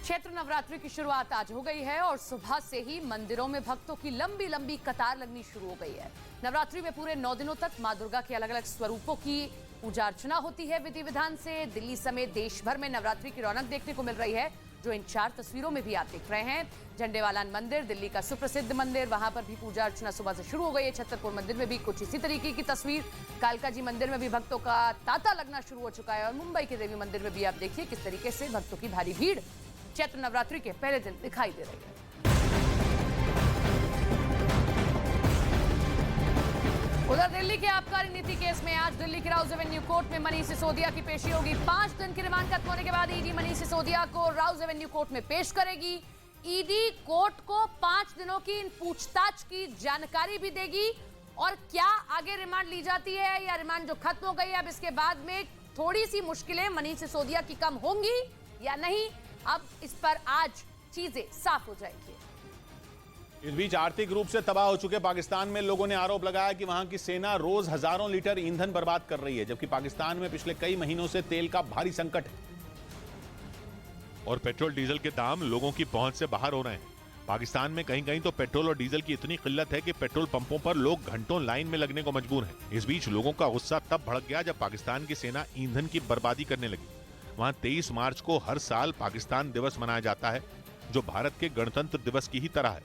चैत्र नवरात्रि की शुरुआत आज हो गई है और सुबह से ही मंदिरों में भक्तों की लंबी लंबी कतार लगनी शुरू हो गई है। नवरात्रि में पूरे 9 दिनों तक मां दुर्गा के अलग अलग स्वरूपों की पूजा अर्चना होती है विधि विधान से। दिल्ली समेत देश भर में नवरात्रि की रौनक देखने को मिल रही है, जो इन 4 तस्वीरों में भी आप देख रहे हैं। झंडेवालान मंदिर, दिल्ली का सुप्रसिद्ध मंदिर, वहां पर भी पूजा अर्चना सुबह से शुरू हो गई है। छतरपुर मंदिर में भी कुछ इसी तरीके की तस्वीर। कालका जी मंदिर में भी भक्तों का तांता लगना शुरू हो चुका है और मुंबई के देवी मंदिर में भी आप देखिए किस तरीके से भक्तों की भारी भीड़ चैत्र नवरात्रि के पहले दिन दिखाई दे रही है। उधर दिल्ली के आबकारी नीति केस में आज दिल्ली की राउज एवेन्यू कोर्ट में मनीष सिसोदिया की पेशी होगी। 5 दिन की रिमांड खत्म होने के बाद ईडी मनीष सिसोदिया को राउज एवेन्यू कोर्ट में पेश करेगी। ईडी कोर्ट को 5 दिनों की इन पूछताछ की जानकारी भी देगी और क्या आगे रिमांड ली जाती है या रिमांड जो खत्म हो गई है अब इसके बाद में थोड़ी सी मुश्किलें मनीष सिसोदिया की कम होंगी या नहीं, अब इस पर आज चीजें साफ हो जाएंगी। इस बीच आर्थिक रूप से तबाह हो चुके पाकिस्तान में लोगों ने आरोप लगाया कि वहां की सेना रोज हजारों लीटर ईंधन बर्बाद कर रही है, जबकि पाकिस्तान में पिछले कई महीनों से तेल का भारी संकट है और पेट्रोल डीजल के दाम लोगों की पहुंच से बाहर हो रहे हैं। पाकिस्तान में कहीं कहीं तो पेट्रोल और डीजल की इतनी किल्लत है कि पेट्रोल पंपों पर लोग घंटों लाइन में लगने को मजबूर हैं। इस बीच लोगों का गुस्सा तब भड़क गया जब पाकिस्तान की सेना ईंधन की बर्बादी करने लगी। वहां 23 मार्च को हर साल पाकिस्तान दिवस मनाया जाता है, जो भारत के गणतंत्र दिवस की ही तरह है।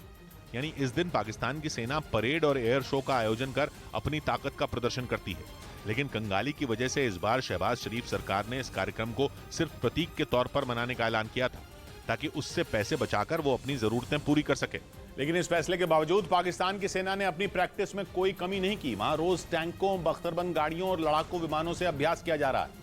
यानी इस दिन पाकिस्तान की सेना परेड और एयर शो का आयोजन कर अपनी ताकत का प्रदर्शन करती है। लेकिन कंगाली की वजह से इस बार शहबाज शरीफ सरकार ने इस कार्यक्रम को सिर्फ प्रतीक के तौर पर मनाने का ऐलान किया था, ताकि उससे पैसे बचाकर वो अपनी जरूरतें पूरी कर सके। लेकिन इस फैसले के बावजूद पाकिस्तान की सेना ने अपनी प्रैक्टिस में कोई कमी नहीं की। वहां रोज टैंकों, बख्तरबंद गाड़ियों और लड़ाकू विमानों से अभ्यास किया जा रहा है,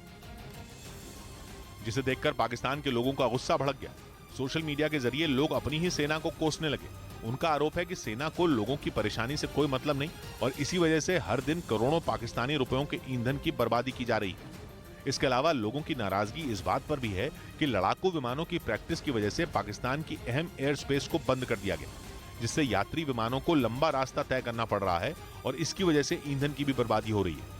जिसे देखकर पाकिस्तान के लोगों का गुस्सा भड़क गया। सोशल मीडिया के जरिए लोग अपनी ही सेना को कोसने लगे। उनका आरोप है कि सेना को लोगों की परेशानी से कोई मतलब नहीं और इसी वजह से हर दिन करोड़ों पाकिस्तानी रुपयों के ईंधन की बर्बादी की जा रही है। इसके अलावा लोगों की नाराजगी इस बात पर भी है कि लड़ाकू विमानों की प्रैक्टिस की वजह से पाकिस्तान की अहम एयर स्पेस को बंद कर दिया गया, जिससे यात्री विमानों को लंबा रास्ता तय करना पड़ रहा है और इसकी वजह से ईंधन की भी बर्बादी हो रही है।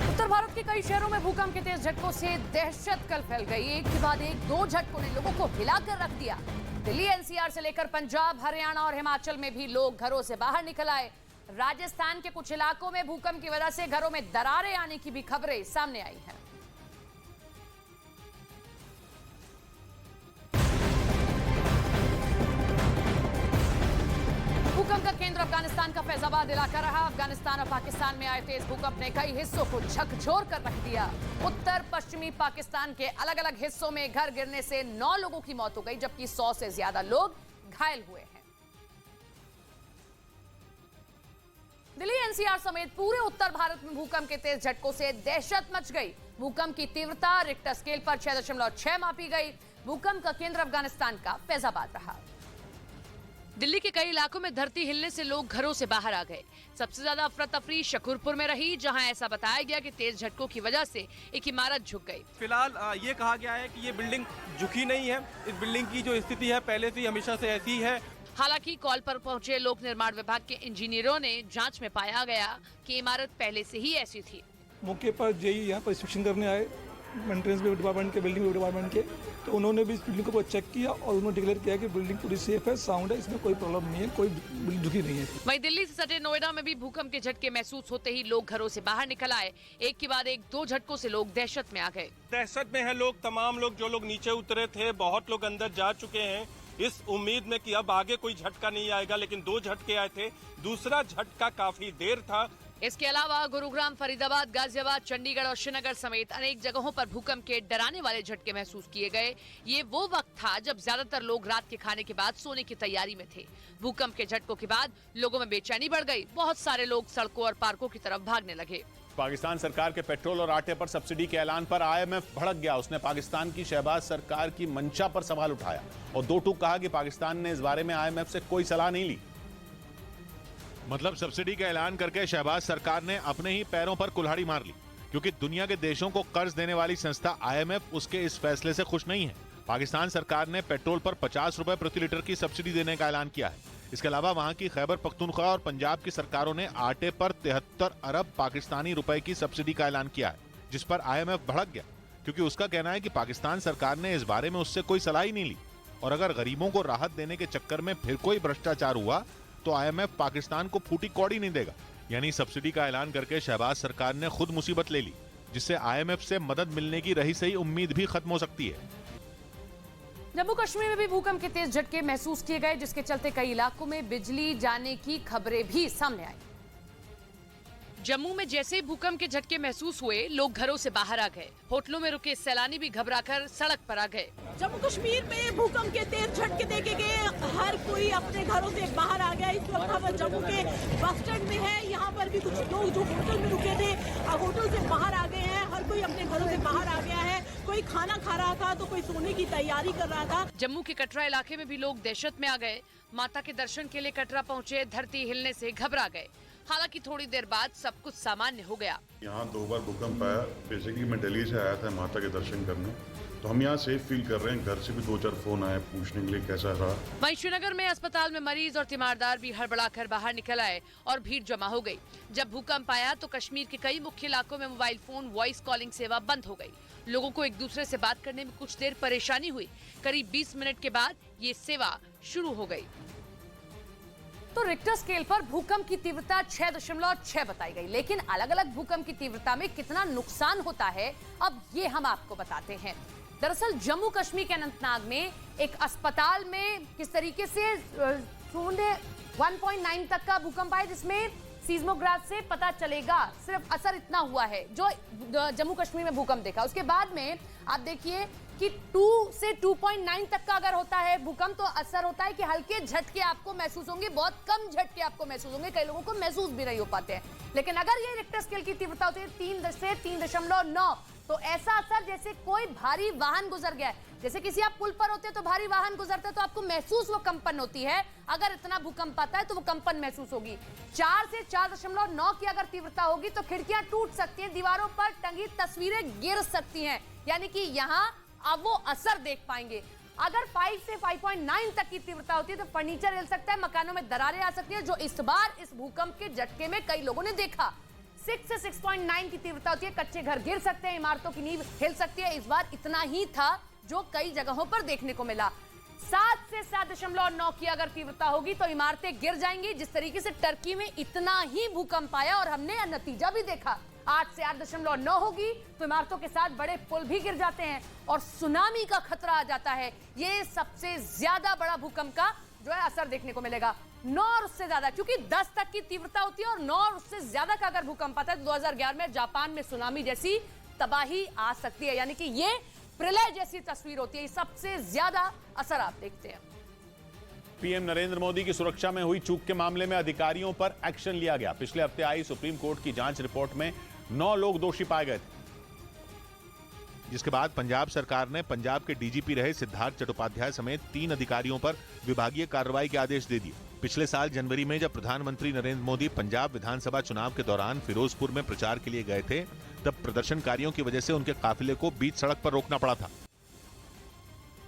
उत्तर भारत के कई शहरों में भूकंप के तेज झटकों से दहशत कल फैल गई। एक के बाद एक 2 झटकों ने लोगों को हिलाकर रख दिया। दिल्ली एनसीआर से लेकर पंजाब, हरियाणा और हिमाचल में भी लोग घरों से बाहर निकल आए। राजस्थान के कुछ इलाकों में भूकंप की वजह से घरों में दरारें आने की भी खबरें सामने आई हैं। भूकंप का केंद्र अफगानिस्तान का फैजाबाद इलाका रहा। अफगानिस्तान और पाकिस्तान में आए तेज भूकंप ने कई हिस्सों को झकझोर कर रख दिया। उत्तर पश्चिमी पाकिस्तान के अलग अलग हिस्सों में घर गिरने से 9 लोगों की मौत हो गई, जबकि 100 से ज्यादा लोग घायल हुए हैं। दिल्ली एनसीआर समेत पूरे उत्तर भारत में भूकंप के तेज झटकों से दहशत मच गई। भूकंप की तीव्रता रिक्टर स्केल पर 6.6 मापी गई। भूकंप का केंद्र अफगानिस्तान का फैजाबाद रहा। दिल्ली के कई इलाकों में धरती हिलने से लोग घरों से बाहर आ गए। सबसे ज्यादा अफरा तफरी शकरपुर में रही, जहां ऐसा बताया गया कि तेज झटकों की वजह से एक इमारत झुक गई। फिलहाल ये कहा गया है कि ये बिल्डिंग झुकी नहीं है। इस बिल्डिंग की जो स्थिति है पहले से हमेशा से ऐसी है। हालांकि कॉल पर पहुंचे लोक निर्माण विभाग के इंजीनियरों ने जांच में पाया गया कि इमारत पहले से ही ऐसी थी। मौके पर जेई यहाँ पर इंस्पेक्शन करने आए, मेंटेनेंस डिपार्टमेंट के, बिल्डिंग डिपार्टमेंट के, तो उन्होंने भी इस बिल्डिंग को चेक किया और उन्होंने डिक्लेयर किया कि बिल्डिंग पूरी सेफ है, साउंड है, इसमें कोई प्रॉब्लम नहीं है, कोई बिल्डिंग झुकी नहीं है। वहीं दिल्ली से सटे नोएडा में भी भूकंप के झटके महसूस होते ही लोग घरों से बाहर निकल आए। एक के बाद एक 2 झटकों से लोग दहशत में आ गए। दहशत में है लोग, तमाम लोग जो लोग नीचे उतरे थे, बहुत लोग अंदर जा चुके हैं इस उम्मीद में कि अब आगे कोई झटका नहीं आएगा, लेकिन 2 झटके आए थे। दूसरा झटका काफी देर था। इसके अलावा गुरुग्राम, फरीदाबाद, गाजियाबाद, चंडीगढ़ और श्रीनगर समेत अनेक जगहों पर भूकंप के डराने वाले झटके महसूस किए गए। ये वो वक्त था जब ज्यादातर लोग रात के खाने के बाद सोने की तैयारी में थे। भूकंप के झटकों के बाद लोगों में बेचैनी बढ़ गई। बहुत सारे लोग सड़कों और पार्कों की तरफ भागने लगे। पाकिस्तान सरकार के पेट्रोल और आटे पर सब्सिडी के ऐलान पर IMF भड़क गया। उसने पाकिस्तान की शहबाज सरकार की मंशा पर सवाल उठाया और 2 टूक कहा कि पाकिस्तान ने इस बारे में IMF से कोई सलाह नहीं ली। मतलब सब्सिडी का ऐलान करके शहबाज सरकार ने अपने ही पैरों पर कुल्हाड़ी मार ली, क्योंकि दुनिया के देशों को कर्ज देने वाली संस्था IMF उसके इस फैसले से खुश नहीं है। पाकिस्तान सरकार ने पेट्रोल पर 50 रुपए प्रति लीटर की सब्सिडी देने का ऐलान किया है। इसके अलावा वहां की खैबर पख्तूनख्वा और पंजाब की सरकारों ने आटे पर 73 अरब पाकिस्तानी रुपए की सब्सिडी का ऐलान किया है। जिस पर IMF भड़क गया, क्योंकि उसका कहना है कि पाकिस्तान सरकार ने इस बारे में उससे कोई सलाह ही नहीं ली और अगर गरीबों को राहत देने के चक्कर में फिर कोई भ्रष्टाचार हुआ तो IMF पाकिस्तान को फूटी कौड़ी नहीं देगा। यानी सब्सिडी का ऐलान करके शहबाज सरकार ने खुद मुसीबत ले ली, जिससे IMF से मदद मिलने की रही सही उम्मीद भी खत्म हो सकती है। जम्मू कश्मीर में भी भूकंप के तेज झटके महसूस किए गए, जिसके चलते कई इलाकों में बिजली जाने की खबरें भी सामने आई। जम्मू में जैसे ही भूकंप के झटके महसूस हुए, लोग घरों से बाहर आ गए। होटलों में रुके सैलानी भी घबराकर सड़क पर आ गए। जम्मू कश्मीर में भूकंप के तेज झटके देखे गए, हर कोई अपने घरों से बाहर आ गया। इस वक्त हम जम्मू के बस स्टैंड में है। यहाँ पर भी कुछ लोग जो होटल में रुके थे, होटल से बाहर आ गए हैं। हर कोई अपने घरों से बाहर आ गया है। कोई खाना खा रहा था तो कोई सोने की तैयारी कर रहा था। जम्मू के कटरा इलाके में भी लोग दहशत में आ गए। माता के दर्शन के लिए कटरा पहुँचे, धरती हिलने से घबरा गए। हालांकि थोड़ी देर बाद सब कुछ सामान्य हो गया। यहाँ 2 बार भूकंप आया। बेसिकली मैं दिल्ली से आया था माता के दर्शन करने, तो हम यहाँ सेफ फील कर रहे हैं। घर से भी 2-4 फोन आए पूछने के लिए कैसा रहा। वहीं श्रीनगर में अस्पताल में मरीज और तीमारदार भी हड़बड़ाकर बाहर निकल आए और भीड़ जमा हो गई। जब भूकंप आया तो कश्मीर के कई मुख्य इलाकों में मोबाइल फोन वॉइस कॉलिंग सेवा बंद हो गई। लोगों को एक दूसरे से बात करने में कुछ देर परेशानी हुई। करीब 20 मिनट के बाद ये सेवा शुरू हो गई। तो रिक्टर स्केल पर भूकंप की तीव्रता 6.6 बताई गई, लेकिन अलग अलग भूकंप की तीव्रता में कितना नुकसान होता है, अब ये हम आपको बताते हैं। दरअसल जम्मू कश्मीर के अनंतनाग में एक अस्पताल में किस तरीके से 1.9 तक का भूकंप आया, जिसमें सीज्मोग्राफ से पता चलेगा सिर्फ असर इतना हुआ है जो जम्मू कश्मीर में भूकंप देखा। उसके बाद में आप देखिए कि 2 से 2.9 तक का अगर होता है भूकंप तो असर होता है कि हल्के झटके आपको महसूस होंगे, बहुत कम झटके आपको महसूस होंगे, कई लोगों को महसूस भी नहीं हो पाते हैं। लेकिन अगर ये रिक्टर स्केल की तीव्रता होती है 3 से 3.9, तो ऐसा असर जैसे कोई भारी वाहन गुजर गया है। जैसे किसी आप पुल पर होते हैं तो भारी वाहन गुजरते हैं तो आपको महसूस वो कंपन होती है, अगर इतना भूकंप आता है तो वो कंपन महसूस होगी। 4 से 4.9 की अगर तीव्रता होगी तो खिड़कियां टूट सकती हैं, दीवारों पर टंगी तस्वीरें गिर सकती हैं, यानी कि यहाँ अब वो असर देख पाएंगे। अगर 5 से 5.9 तक की तीव्रता होती है तो फर्नीचर हिल सकता है, मकानों में दरारें आ सकती है, जो इस बार इस भूकंप के झटके में कई लोगों ने देखा। 6 से 6.9 की तीव्रता होती है, कच्चे घर गिर सकते हैं, इमारतों की नींव हिल सकती है। इस बार इतना ही था जो कई जगहों पर देखने को मिला। 7 से 7.9 की अगर तीव्रता होगी तो इमारतें गिर जाएंगी। जिस तरीके से टर्की में इतना ही भूकंप आया और हमने नतीजा भी देखा, 8 से 8.9 होगी तो इमारतों के साथ बड़े पुल भी गिर जाते हैं और सुनामी का खतरा आ जाता है। ये सबसे ज्यादा बड़ा भूकंप का जो है असर देखने को मिलेगा। 9 और उससे ज्यादा, क्योंकि 10 तक की तीव्रता होती है और 9 और उससे ज्यादा का अगर भूकंप आता है तो 2011 में जापान में सुनामी जैसी तबाही आ सकती है, यानी कि ये प्रलय जैसी तस्वीर होती है। सबसे ज्यादा असर आप देखते हैं। पीएम नरेंद्र मोदी की सुरक्षा में हुई चूक के मामले में अधिकारियों पर एक्शन लिया गया। पिछले हफ्ते आई सुप्रीम कोर्ट की जांच रिपोर्ट में 9 लोग दोषी पाए गए थे, जिसके बाद पंजाब सरकार ने पंजाब के डीजीपी रहे सिद्धार्थ चट्टोपाध्याय समेत 3 अधिकारियों पर विभागीय कार्रवाई के आदेश दे दिए। पिछले साल जनवरी में जब प्रधानमंत्री नरेंद्र मोदी पंजाब विधानसभा चुनाव के दौरान फिरोजपुर में प्रचार के लिए गए थे, तब प्रदर्शनकारियों की वजह से उनके काफिले को बीच सड़क पर रोकना पड़ा था।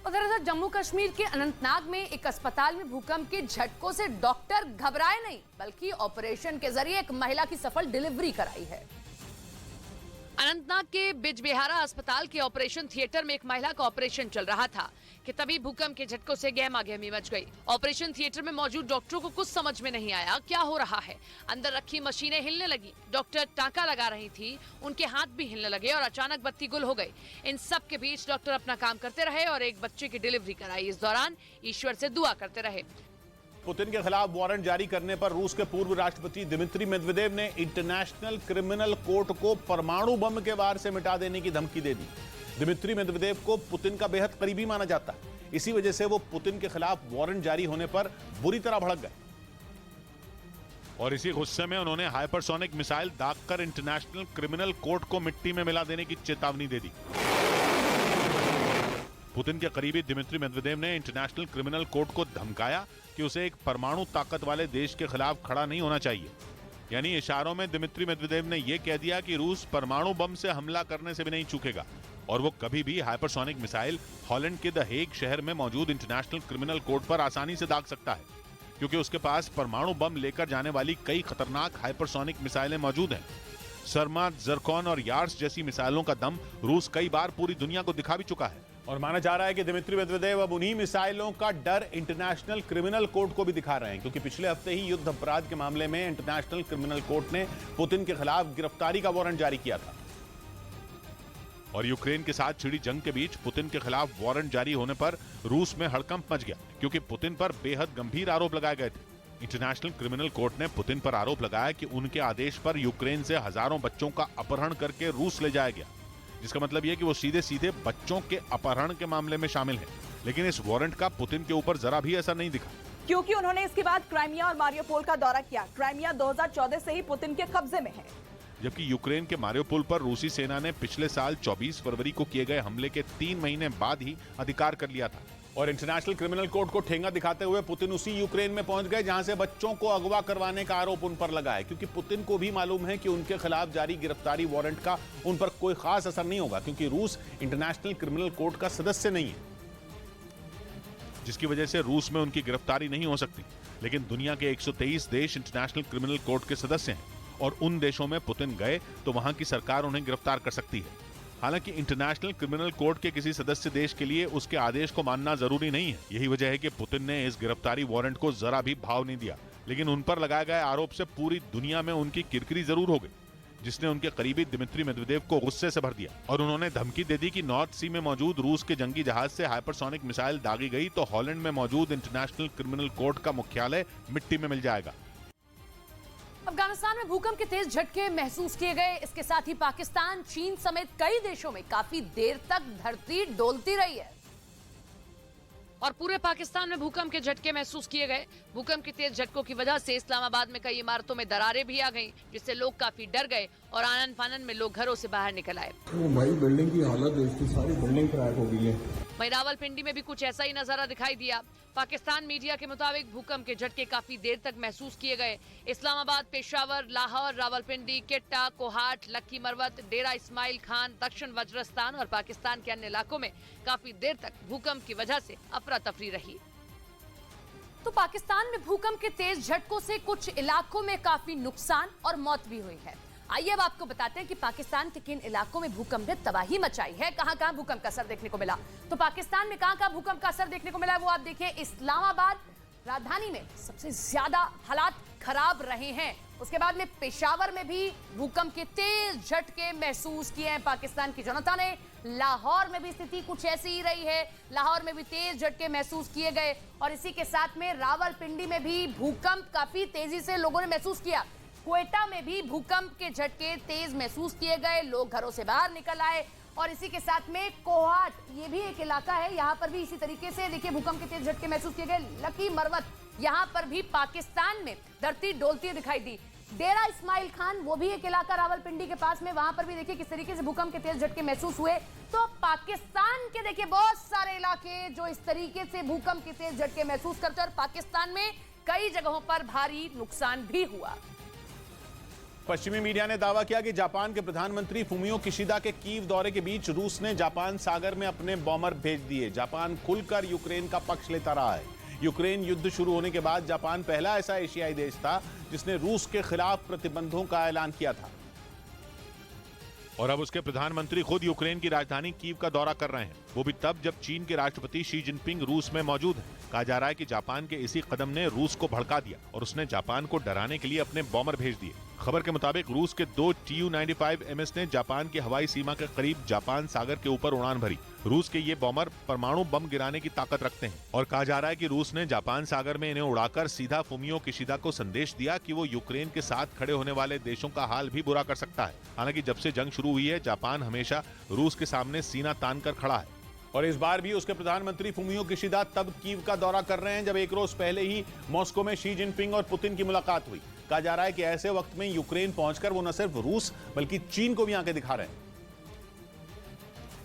दरअसल जम्मू कश्मीर के अनंतनाग में एक अस्पताल में भूकंप के झटकों से डॉक्टर घबराए नहीं, बल्कि ऑपरेशन के जरिए एक महिला की सफल डिलीवरी कराई है। अनंतनाग के बिजबिहारा अस्पताल के ऑपरेशन थिएटर में एक महिला का ऑपरेशन चल रहा था कि तभी भूकंप के झटकों से गहमागहमी मच गई। ऑपरेशन थिएटर में मौजूद डॉक्टरों को कुछ समझ में नहीं आया क्या हो रहा है। अंदर रखी मशीनें हिलने लगी, डॉक्टर टांका लगा रही थी, उनके हाथ भी हिलने लगे और अचानक बत्ती गुल हो गई। इन सब के बीच डॉक्टर अपना काम करते रहे और एक बच्चे की डिलीवरी कराई। इस दौरान ईश्वर से दुआ करते रहे। पुतिन के खिलाफ वारंट जारी करने पर रूस के पूर्व राष्ट्रपति दिमित्री मेदवेदेव ने इंटरनेशनल क्रिमिनल कोर्ट को परमाणु बम के वार से मिटा देने की धमकी दे दी। दिमित्री मेदवेदेव को पुतिन का बेहद करीबी माना जाता है, इसी वजह से वो पुतिन के खिलाफ वारंट जारी होने पर बुरी तरह भड़क गए और इसी गुस्से में उन्होंने हाइपरसोनिक मिसाइल दागकर इंटरनेशनल क्रिमिनल कोर्ट को मिट्टी में मिला देने की चेतावनी दे दी। पुतिन के करीबी दिमित्री मेदवेदेव ने इंटरनेशनल क्रिमिनल कोर्ट को धमकाया कि उसे एक परमाणु ताकत वाले देश के खिलाफ खड़ा नहीं होना चाहिए। यानी इशारों में दिमित्री मेदवेदेव ने यह कह दिया कि रूस परमाणु बम से हमला करने से भी नहीं चूकेगा और वो कभी भी हाइपरसोनिक मिसाइल हॉलैंड के द हेग शहर में मौजूद इंटरनेशनल क्रिमिनल कोर्ट पर आसानी से दाग सकता है, क्योंकि उसके पास परमाणु बम लेकर जाने वाली कई खतरनाक हाइपरसोनिक मिसाइलें मौजूद हैं। सर्मा, ज़रकॉन और यार्स जैसी मिसाइलों का दम रूस कई बार पूरी दुनिया को दिखा भी चुका है। और माना जा रहा है कि दिमित्री मेदवेदेव अब उन्हीं मिसाइलों का डर इंटरनेशनल क्रिमिनल कोर्ट को भी दिखा रहे हैं, क्योंकि पिछले हफ्ते ही युद्ध अपराध के मामले में इंटरनेशनल क्रिमिनल कोर्ट ने पुतिन के खिलाफ गिरफ्तारी का वारंट जारी किया था। और यूक्रेन के साथ छिड़ी जंग के बीच पुतिन के खिलाफ वारंट जारी होने पर रूस में हड़कंप मच गया, क्योंकि पुतिन पर बेहद गंभीर आरोप लगाए गए थे। इंटरनेशनल क्रिमिनल कोर्ट ने पुतिन पर आरोप लगाया कि उनके आदेश पर यूक्रेन से हजारों बच्चों का अपहरण करके रूस ले जाया गया, जिसका मतलब यह कि वो सीधे सीधे बच्चों के अपहरण के मामले में शामिल है। लेकिन इस वारंट का पुतिन के ऊपर जरा भी असर नहीं दिखा, क्योंकि उन्होंने इसके बाद क्राइमिया और मारियोपोल का दौरा किया। क्राइमिया 2014 से ही पुतिन के कब्जे में है, जबकि यूक्रेन के मारियोपोल पर रूसी सेना ने पिछले साल 24 फरवरी को किए गए हमले के 3 महीने बाद ही अधिकार कर लिया था। और इंटरनेशनल क्रिमिनल कोर्ट को ठेंगा दिखाते हुए पुतिन उसी यूक्रेन में पहुंच गए जहां से बच्चों को अगवा करवाने का आरोप उन पर लगा है, क्योंकि पुतिन को भी मालूम है कि उनके खिलाफ जारी गिरफ्तारी वारंट का उन पर कोई खास असर नहीं होगा, क्योंकि रूस इंटरनेशनल क्रिमिनल कोर्ट का सदस्य नहीं है, जिसकी वजह से रूस में उनकी गिरफ्तारी नहीं हो सकती। लेकिन दुनिया के 123 देश इंटरनेशनल क्रिमिनल कोर्ट के सदस्य हैं, और उन देशों में पुतिन गए तो वहां की सरकार उन्हें गिरफ्तार कर सकती है। हालांकि इंटरनेशनल क्रिमिनल कोर्ट के किसी सदस्य देश के लिए उसके आदेश को मानना जरूरी नहीं है। यही वजह है कि पुतिन ने इस गिरफ्तारी वारंट को जरा भी भाव नहीं दिया। लेकिन उन पर लगाए गए आरोप से पूरी दुनिया में उनकी किरकिरी जरूर हो गई, जिसने उनके करीबी दिमित्री मेदवेदेव को गुस्से से भर दिया। और उन्होंने धमकी दे दी कि नॉर्थ सी में मौजूद रूस के जंगी जहाज से हाइपरसोनिक मिसाइल दागी गई तो हॉलैंड में मौजूद इंटरनेशनल क्रिमिनल कोर्ट का मुख्यालय मिट्टी में मिल जाएगा। अफगानिस्तान में भूकंप के तेज झटके महसूस किए गए। इसके साथ ही पाकिस्तान, चीन समेत कई देशों में काफी देर तक धरती डोलती रही है और पूरे पाकिस्तान में भूकंप के झटके महसूस किए गए। भूकंप के तेज झटकों की वजह से इस्लामाबाद में कई इमारतों में दरारें भी आ गईं, जिससे लोग काफी डर गए और आनन फानन में लोग घरों से बाहर निकल आए। भाई बिल्डिंग की हालत देखी, सारी बिल्डिंग क्रैक हो गई है। वहीं रावलपिंडी में भी कुछ ऐसा ही नजारा दिखाई दिया। पाकिस्तान मीडिया के मुताबिक भूकंप के झटके काफी देर तक महसूस किए गए। इस्लामाबाद, पेशावर, लाहौर, रावलपिंडी, किट्टा, कोहाट, लक्की मरवत, डेरा इस्माइल खान, दक्षिण वज्रस्तान और पाकिस्तान के अन्य इलाकों में काफी देर तक भूकंप की वजह से अफरा तफरी रही। तो पाकिस्तान में भूकंप के तेज झटकों से कुछ इलाकों में काफी नुकसान और मौत भी हुई है। आइए अब आपको बताते हैं कि पाकिस्तान के किन इलाकों में भूकंप ने तबाही मचाई है, कहां-कहां भूकंप का असर देखने को मिला। तो पाकिस्तान में कहां-कहां भूकंप का असर देखने को मिला है वो आप देखिए। इस्लामाबाद राजधानी में सबसे ज्यादा हालात खराब रहे हैं। उसके बाद में पेशावर में भी भूकंप के तेज झटके महसूस किए हैं पाकिस्तान की जनता ने। लाहौर में भी स्थिति कुछ ऐसी ही रही है, लाहौर में भी तेज झटके महसूस किए गए और इसी के साथ में रावलपिंडी में भी भूकंप काफी तेजी से लोगों ने महसूस किया। क्वेटा में भी भूकंप के झटके तेज महसूस किए गए, लोग घरों से बाहर निकल आए और इसी के साथ में कोहाट, ये भी एक इलाका है, यहाँ पर भी इसी तरीके से देखिए भूकंप के तेज झटके महसूस किए गए। लकी मरवत, यहाँ पर भी पाकिस्तान में धरती डोलती दिखाई दी। डेरा इस्माइल खान, वो भी एक इलाका रावलपिंडी के पास में, वहां पर भी देखिए किस तरीके से भूकंप के तेज झटके महसूस हुए। तो पाकिस्तान के देखिए बहुत सारे इलाके जो इस तरीके से भूकंप के तेज झटके महसूस करते हैं और पाकिस्तान में कई जगहों पर भारी नुकसान भी हुआ। पश्चिमी मीडिया ने दावा किया कि जापान के प्रधानमंत्री फुमियो किशिदा के कीव दौरे के बीच रूस ने जापान सागर में अपने बॉम्बर भेज दिए। जापान खुलकर यूक्रेन का पक्ष लेता रहा है। यूक्रेन युद्ध शुरू होने के बाद जापान पहला ऐसा एशियाई देश था जिसने रूस के खिलाफ प्रतिबंधों का ऐलान किया था। और अब उसके प्रधानमंत्री खुद यूक्रेन की राजधानी कीव का दौरा कर रहे हैं, वो भी तब जब चीन के राष्ट्रपति शी जिनपिंग रूस में मौजूद हैं। कहा जा रहा है कि जापान के इसी कदम ने रूस को भड़का दिया और उसने जापान को डराने के लिए अपने बॉम्बर भेज दिए। खबर के मुताबिक रूस के 2 Tu-95MS ने जापान की हवाई सीमा के करीब जापान सागर के ऊपर उड़ान भरी। रूस के ये बॉम्बर परमाणु बम गिराने की ताकत रखते हैं और कहा जा रहा है कि रूस ने जापान सागर में इन्हें उड़ाकर सीधा फुमियो किशिदा को संदेश दिया कि वो यूक्रेन के साथ खड़े होने वाले देशों का हाल भी बुरा कर सकता है। हालांकि जब से जंग शुरू हुई है, जापान हमेशा रूस के सामने सीना तान कर खड़ा है। और इस बार भी उसके प्रधानमंत्री फुमियो किशिदा तब कीव का दौरा कर रहे हैं जब एक रोज पहले ही मॉस्को में शी जिनपिंग और पुतिन की मुलाकात हुई। कहा जा रहा है कि ऐसे वक्त में यूक्रेन पहुंचकर वो न सिर्फ रूस बल्कि चीन को भी आंखें दिखा रहे हैं,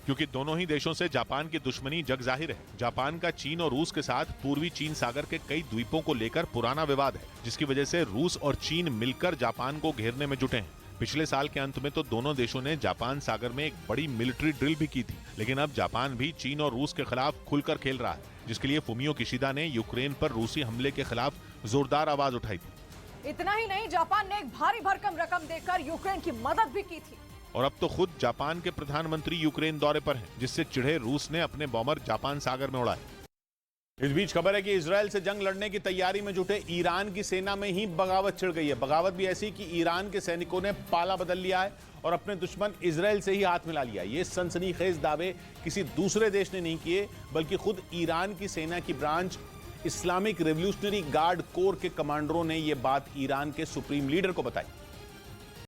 क्योंकि दोनों ही देशों से जापान की दुश्मनी जग जाहिर है। जापान का चीन और रूस के साथ पूर्वी चीन सागर के कई द्वीपों को लेकर पुराना विवाद है, जिसकी वजह से रूस और चीन मिलकर जापान को घेरने में जुटे हैं। पिछले साल के अंत में तो दोनों देशों ने जापान सागर में एक बड़ी मिलिट्री ड्रिल भी की थी, लेकिन अब जापान भी चीन और रूस के खिलाफ खुलकर खेल रहा है, जिसके लिए फुमियो किशिदा ने यूक्रेन पर रूसी हमले के खिलाफ जोरदार आवाज उठाई थी। इतना ही नहीं, जापान ने एक भारी भरकम रकम देकर यूक्रेन की मदद भी की थी। और अब तो खुद जापान के प्रधानमंत्री यूक्रेन दौरे पर हैं, जिससे चिढ़े रूस ने अपने बॉम्बर जापान सागर में उड़ाए। इस बीच खबर है कि इजरायल से जंग लड़ने की तैयारी में जुटे ईरान की सेना में ही बगावत छिड़ गई है। बगावत भी ऐसी कि ईरान के सैनिकों ने पाला बदल लिया है और अपने दुश्मन इजरायल से ही हाथ मिला लिया। ये सनसनीखेज दावे किसी दूसरे देश ने नहीं किए, बल्कि खुद ईरान की सेना की branch Islamic revolutionary guard core के कमांडरों ने यह बात ईरान के सुप्रीम लीडर को बताई।